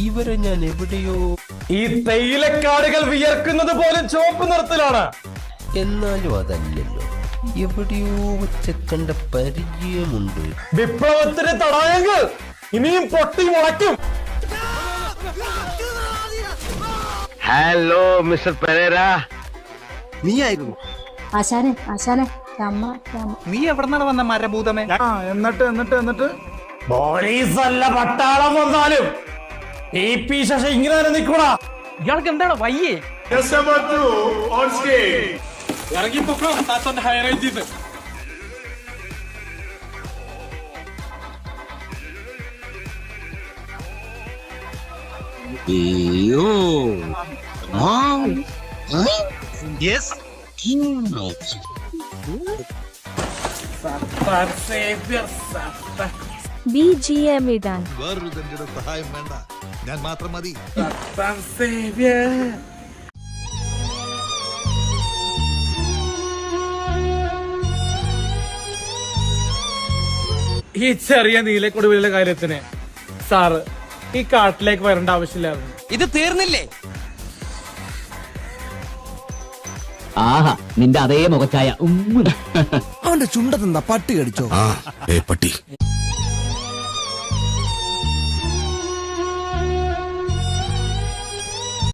ഇവരെ ഞാൻ എവിടെയോ ഈ തേയിലക്കാടുകൾ വിയർക്കുന്നത് പോലും ചുവപ്പ് നിറത്തിലാണ്. എന്നാലും അതല്ലല്ലോ, എവിടെയോ വെച്ച കണ്ട പരിചയമുണ്ട്. വിപ്ലവത്തിന് തടയങ്ങൾ ഇനിയും പൊട്ടി മുളയ്ക്കും. ഹലോ മിസ്റ്റർ പെരേര, നീയായിരുന്നു ആശാനെ നീ എവിടെന്നാണ് വന്ന മരഭൂതമേ? എന്നിട്ട് പോലീസ് അല്ല പട്ടാളം വന്നാലും ഈ പി ശശി ഇങ്ങനെ തന്നെ നിൽക്കൂടാ. ഇയാൾക്ക് എന്താണ് വയ്യേ? BGM ഇടാൻ വേറൊരു തന്റെ സഹായം വേണ്ട, ഞാൻ മാത്രം മതി. ഈ ചെറിയ നീലക്കൊടുവിലെ കാര്യത്തിന് സാറ് ഈ കാട്ടിലേക്ക് വരേണ്ട ആവശ്യമില്ലായിരുന്നു. ഇത് തീർന്നില്ലേ? ആഹാ, നിന്റെ അതേ മുഖച്ചായ. അവന്റെ ചുണ്ടത്തെന്താ പട്ടി കടിച്ചോ? പട്ടി